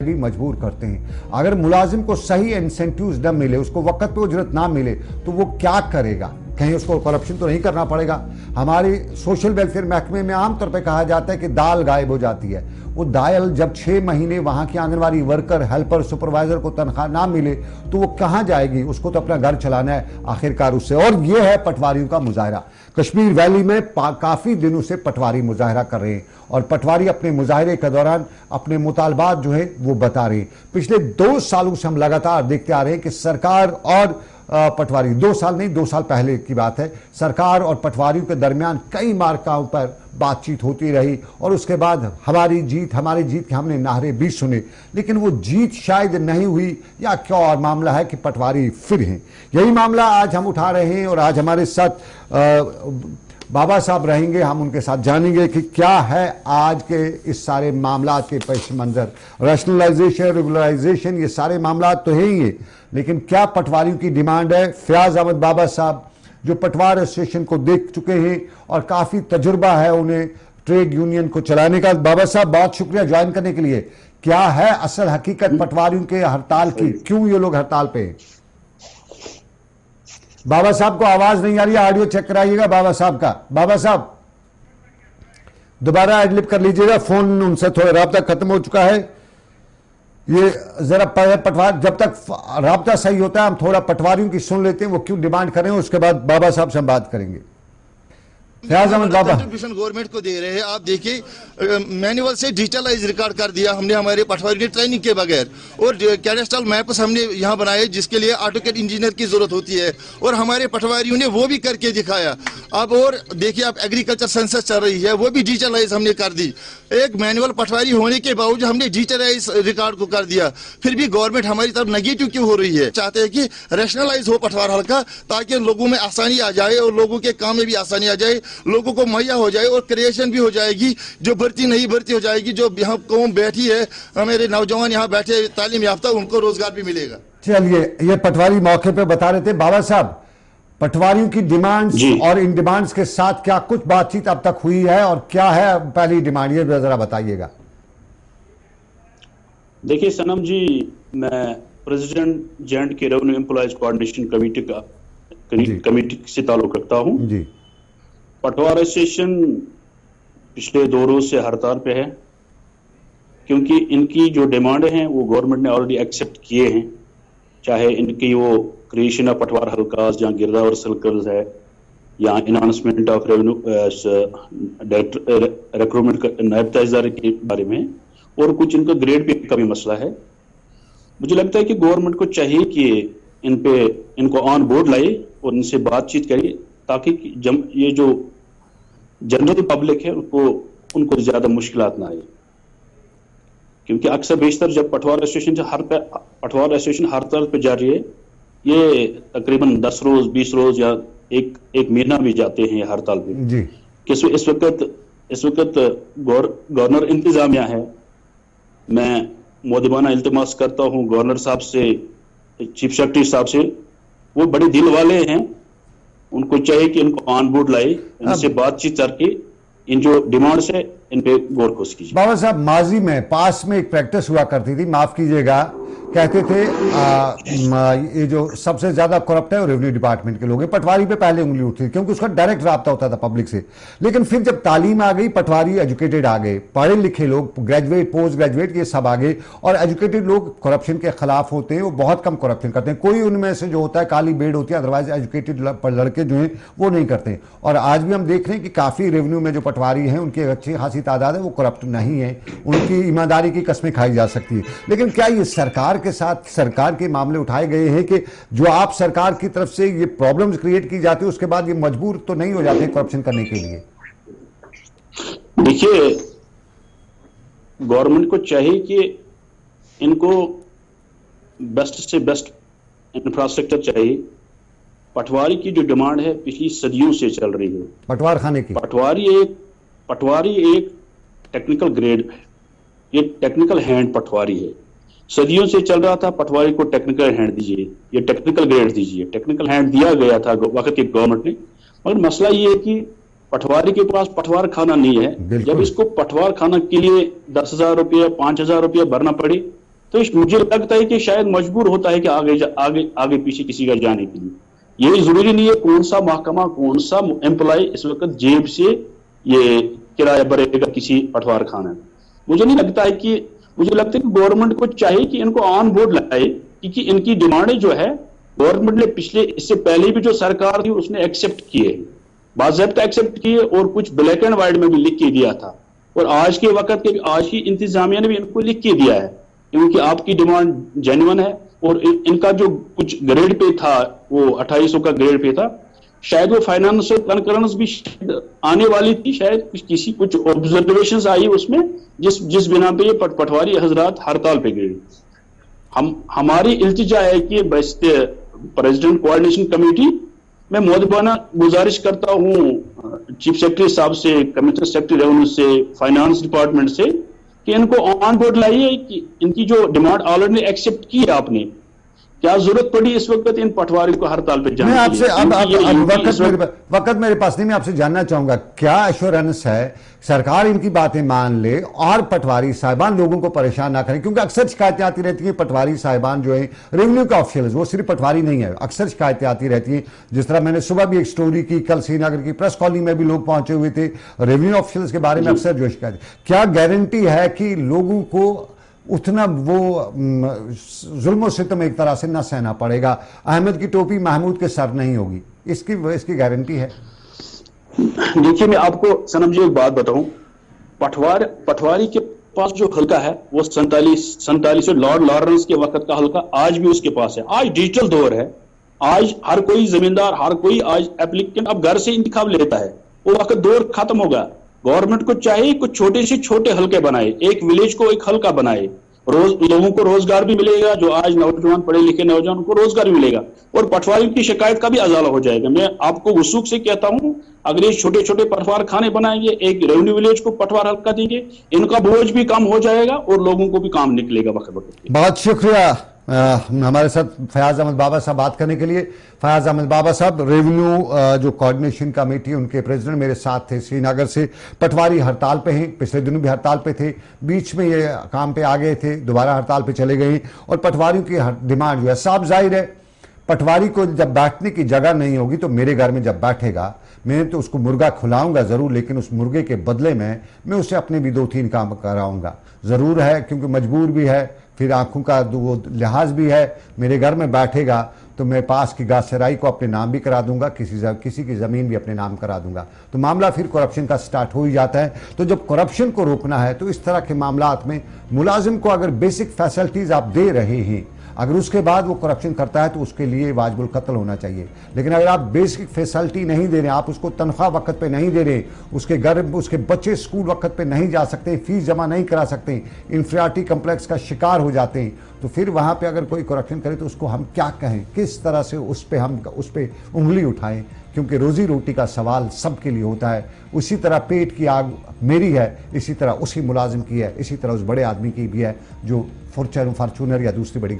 भी मजबूर करते हैं। अगर मुलाजिम को सही इंसेंटिव्स न मिले, उसको वक्त पे उजरत ना मिले, तो वो क्या करेगा? कहीं उसको करप्शन तो नहीं करना पड़ेगा। हमारी सोशल वेलफेयर महकमे में आमतौर पे कहा जाता है कि दाल गायब हो जाती है। वो दाल जब 6 महीने वहाँ की आंगनवाड़ी वर्कर, हेल्पर, सुपरवाइजर को तनख्वाह ना मिले तो वो कहाँ जाएगी? उसको तो अपना घर चलाना है आखिरकार उससे। और ये है पटवारियों का मुजाहरा। कश्मीर वैली में काफ़ी दिनों से पटवारी मुजाहरा कर रहे हैं और पटवारी अपने मुजाहरे के दौरान अपने मुतालबात जो है वो बता रहे हैं। पिछले 2 सालों से हम लगातार देखते आ रहे हैं कि सरकार और पटवारी, 2 साल नहीं, 2 साल पहले की बात है, सरकार और पटवारियों के दरमियान कई मार्काओं पर बातचीत होती रही और उसके बाद हमारी जीत के हमने नारे भी सुने, लेकिन वो जीत शायद नहीं हुई या क्या और मामला है कि पटवारी फिर हैं। यही मामला आज हम उठा रहे हैं और आज हमारे साथ बाबा साहब रहेंगे। हम उनके साथ जानेंगे कि क्या है आज के इस सारे मामला के पेश मंजर। रैशनलाइजेशन, रेगुलराइजेशन, ये सारे मामला तो है ही है, लेकिन क्या पटवारियों की डिमांड है? फयाज अहमद बाबा साहब जो पटवार एसोसिएशन को देख चुके हैं और काफ़ी तजुर्बा है उन्हें ट्रेड यूनियन को चलाने का। बाबा साहब बहुत शुक्रिया ज्वाइन करने के लिए। क्या है असल हकीकत पटवारियों के हड़ताल की? क्यों ये लोग हड़ताल पे हैं? बाबा साहब को आवाज नहीं आ रही है, ऑडियो चेक कराइएगा बाबा साहब का। बाबा साहब दोबारा एडलिप कर लीजिएगा, फोन उनसे थोड़ा राब्ता खत्म हो चुका है। ये जरा पटवार, जब तक राब्ता सही होता है हम थोड़ा पटवारियों की सुन लेते हैं, वो क्यों डिमांड कर रहे हैं, उसके बाद बाबा साहब से हम बात करेंगे। फयाज अहमद बाबा, कंट्रीब्यूशन गवर्नमेंट को दे रहे हैं। आप देखिए मैनुअल से डिजिटलाइज रिकॉर्ड कर दिया हमने हमारे पटवारी ने ट्रेनिंग के बगैर, और कैडेस्ट्रल मैप्स हमने यहाँ बनाए जिसके लिए ऑटोकेड इंजीनियर की जरूरत होती है और हमारे पटवारियों ने वो भी करके दिखाया। अब और देखिए आप एग्रीकल्चर सेंसस चल रही है, वो भी डिजिटलाइज हमने कर दी। एक मैनुअल पटवारी होने के बावजूद हमने डिजिटलाइज रिकॉर्ड को कर दिया, फिर भी गवर्नमेंट हमारी तरफ नेगेटिव क्यों हो रही है? चाहते हैं कि रैशनलाइज हो पटवार हल्का, ताकि लोगों में आसानी आ जाए और लोगों के काम में भी आसानी आ जाए, लोगों को मुहैया हो जाए और क्रिएशन भी हो जाएगी। जो भर्ती नहीं भर्ती हो जाएगी, जो यहाँ कौम बैठी है, मेरे नौजवान यहाँ बैठे तालीम याफ्ता, उनको रोजगार भी मिलेगा। चलिए, ये पटवारी मौके पे बता रहे थे। बाबा साहब, पटवारियों की डिमांड्स और इन डिमांड्स के साथ क्या कुछ बातचीत अब तक हुई है और क्या है पहली डिमांड, ये जरा बताइएगा। देखिए सनम जी, मैं president J&K revenue employees coordination committee से ताल्लुक रखता हूं जी। पटवार एसोसिएशन पिछले 2 रोज से हड़ताल पे है क्योंकि इनकी जो डिमांड हैं वो गवर्नमेंट ने ऑलरेडी एक्सेप्ट किए हैं, चाहे इनकी वो क्रिएशन ऑफ पटवार हल्कास या गिरदावर सर्कल्स है या इनहांसमेंट ऑफ रेवेन्यू रिक्रूटमेंट नायब तहसीलदार के बारे में, और कुछ इनका ग्रेड पे का भी मसला है। मुझे लगता है कि गवर्नमेंट को चाहिए कि इनको ऑन बोर्ड लाए और इनसे बातचीत करे, ताकि ये जो जनरल पब्लिक है उनको ज्यादा मुश्किलात ना आए। क्योंकि अक्सर बेशतर जब पटवार एसोसिएशन हड़ताल पे जा रही है, ये तकरीबन 10 रोज 20 रोज या एक महीना भी जाते हैं हड़ताल पे जी। इस वक्त गवर्नर इंतजामिया है। मैं मोदिबाना इल्तिमास करता हूँ गवर्नर साहब से, चीफ सेक्रेटरी साहब से, वो बड़े दिल वाले हैं, उनको चाहिए कि इनको ऑन बोर्ड लाए, इनसे बातचीत करके इन जो डिमांड्स है इन पे गौर खोज कीजिए। बाबा साहब, माजी में पास में एक प्रैक्टिस हुआ करती थी, माफ कीजिएगा, कहते थे ये जो सबसे ज्यादा करप्ट है वो रेवेन्यू डिपार्टमेंट के लोग हैं। पटवारी पे पहले उंगली उठती थी क्योंकि उसका डायरेक्ट राब्ता होता था पब्लिक से, लेकिन फिर जब तालीम आ गई, पटवारी एजुकेटेड आ गए, पढ़े लिखे लोग, ग्रेजुएट, पोस्ट ग्रेजुएट, ये सब आ गए, और एजुकेटेड लोग करप्शन के खिलाफ होते हैं, वो बहुत कम करप्शन करते हैं। कोई उनमें से जो होता है काली बेड़ होती है, अदरवाइज एजुकेटेड लड़के जो हैं वो नहीं करते। और आज भी हम देख रहे हैं कि काफी रेवेन्यू में जो पटवारी हैं उनकी अच्छी खासी तादाद है, वो करप्ट नहीं है, उनकी ईमानदारी की कस्में खाई जा सकती है। लेकिन क्या ये सरकार के साथ सरकार के मामले उठाए गए हैं कि जो आप सरकार की तरफ से ये प्रॉब्लम्स क्रिएट की जाती है उसके बाद ये मजबूर तो नहीं हो जाते करप्शन करने के लिए? देखिए, गवर्नमेंट को चाहिए कि इनको बेस्ट से बेस्ट इंफ्रास्ट्रक्चर चाहिए। पटवारी की जो डिमांड है पिछली सदियों से चल रही है, पटवार खाने की। पटवारी एक टेक्निकल ग्रेड है, ये टेक्निकल हैंड पटवारी है। सदियों से चल रहा था पटवारी को टेक्निकल हैंड दीजिए, ये टेक्निकल ग्रेड दीजिए। टेक्निकल हैंड दिया गया था वक्त की गवर्नमेंट ने, मगर मसला ये है कि पटवारी के पास पटवार खाना नहीं है। जब इसको पटवार खाना के लिए 10,000 रुपया 5,000 रुपया भरना पड़े तो मुझे लगता है कि शायद मजबूर होता है कि आगे पीछे किसी का जाने के लिए। ये जरूरी नहीं है कौन सा महकमा, कौन सा एम्प्लॉय इस वक्त जेब से ये किराया भरेगा किसी पटवार खाना में। मुझे लगता है कि गवर्नमेंट को चाहिए कि इनको ऑन बोर्ड लाए, क्योंकि इनकी डिमांडें जो है गवर्नमेंट ने इससे पहले भी जो सरकार थी उसने एक्सेप्ट किए, बाज़ाब्ता एक्सेप्ट किए, और कुछ ब्लैक एंड व्हाइट में भी लिख के दिया था, और आज के वक्त के आज की इंतजामिया ने भी इनको लिख के दिया है क्योंकि आपकी डिमांड जेन्युइन है। और इनका जो कुछ ग्रेड पे था वो 2800 का ग्रेड पे था, शायद वो फाइनेंशियल कंकरेंस भी आने वाली थी, शायद कुछ ऑब्जर्वेशंस आई उसमें जिस बिना पे ये पटवारी हजरात हड़ताल पे गए। हमारी इल्तिजा है कि प्रेसिडेंट कोऑर्डिनेशन कमेटी में मोदबाना गुजारिश करता हूं चीफ सेक्रेटरी साहब से, कमिश्नर सेक्रेटरी रेवेन्यू से, फाइनेंस डिपार्टमेंट से, कि इनको ऑन बोर्ड लाइए कि इनकी जो डिमांड ऑलरेडी एक्सेप्ट की है आपने, क्या जरूरत पड़ी इस वक्त इन पटवारी को हड़ताल पे जाने की? वक्त मेरे पास नहीं, मैं आपसे जानना चाहूंगा क्या एश्योरेंस है सरकार इनकी बातें मान ले और पटवारी साहिबान लोगों को परेशान ना करें? क्योंकि अक्सर शिकायतें आती रहती हैं पटवारी साहिबान जो है रेवेन्यू का ऑफिशियल्स, वो सिर्फ पटवारी नहीं है, अक्सर शिकायतें आती रहती हैं। जिस तरह मैंने सुबह भी एक स्टोरी की, कल श्रीनगर की प्रेस कॉलोनी में भी लोग पहुंचे हुए थे रेवेन्यू ऑफिशियल्स के बारे में अक्सर जो शिकायत, क्या गारंटी है कि लोगों को उतना वो जुल्म सितम एक तरह से न सहना पड़ेगा, अहमद की टोपी महमूद के सर नहीं होगी, इसकी गारंटी है? देखिए मैं आपको सनम जी एक बात बताऊं, पटवारी के पास जो हल्का है वो 47 लॉर्ड लॉरेंस के वक्त का हल्का आज भी उसके पास है। आज डिजिटल दौर है, आज हर कोई जमींदार, हर कोई आज एप्लीकेंट अब घर से इंतखाब लेता है, वो वक्त दौर खत्म होगा। गवर्नमेंट को चाहिए कुछ छोटे से छोटे हल्के बनाए, एक विलेज को एक हल्का बनाए, लोगों को रोजगार भी मिलेगा, जो आज नौजवान पढ़े लिखे नौजवान को रोजगार भी मिलेगा, और पटवारियों की शिकायत का भी अजाला हो जाएगा। मैं आपको वसूख से कहता हूं, अगर ये छोटे छोटे पटवार खाने बनाएंगे, एक रेवेन्यू विलेज को पटवार हल्का देंगे, इनका बोझ भी कम हो जाएगा और लोगों को भी काम निकलेगा वक्त वक्त। बहुत शुक्रिया हमारे साथ फयाज अहमद बाबा साहब बात करने के लिए। फयाज अहमद बाबा साहब रेवेन्यू जो कोऑर्डिनेशन कमेटी उनके प्रेसिडेंट मेरे साथ थे श्रीनगर से। पटवारी हड़ताल पे हैं, पिछले दिनों भी हड़ताल पे थे, बीच में ये काम पे आ गए थे, दोबारा हड़ताल पे चले गए, और पटवारियों की डिमांड जो है साफ जाहिर है, पटवारी को जब बैठने की जगह नहीं होगी तो मेरे घर में जब बैठेगा मैं तो उसको मुर्गा खुलाऊंगा जरूर, लेकिन उस मुर्गे के बदले में मैं उसे अपने भी 2-3 काम कराऊंगा जरूर है, क्योंकि मजबूर भी है, फिर आंखों का वो लिहाज भी है। मेरे घर में बैठेगा तो मैं पास की गासराई को अपने नाम भी करा दूंगा, किसी की जमीन भी अपने नाम करा दूंगा, तो मामला फिर करप्शन का स्टार्ट हो ही जाता है। तो जब करप्शन को रोकना है तो इस तरह के मामलात में मुलाजिम को अगर बेसिक फैसिलिटीज आप दे रहे हैं, अगर उसके बाद वो करप्शन करता है तो उसके लिए वाजिबुल कत्ल होना चाहिए। लेकिन अगर आप बेसिक फैसिलिटी नहीं दे रहे, आप उसको तनख्वाह वक्त पे नहीं दे रहे, उसके बच्चे स्कूल वक्त पे नहीं जा सकते, फीस जमा नहीं करा सकते, इंफिरियरिटी कम्प्लेक्स का शिकार हो जाते हैं, तो फिर वहाँ पे अगर कोई करप्शन करे तो उसको हम क्या कहें, किस तरह से उस पर उंगली उठाएं, क्योंकि रोजी रोटी का सवाल सबके लिए होता है। उसी तरह पेट की आग मेरी है, इसी तरह उसी मुलाजिम की है, इसी तरह उस बड़े आदमी की भी है जो फॉर्च्यूनर या दूसरी बड़ी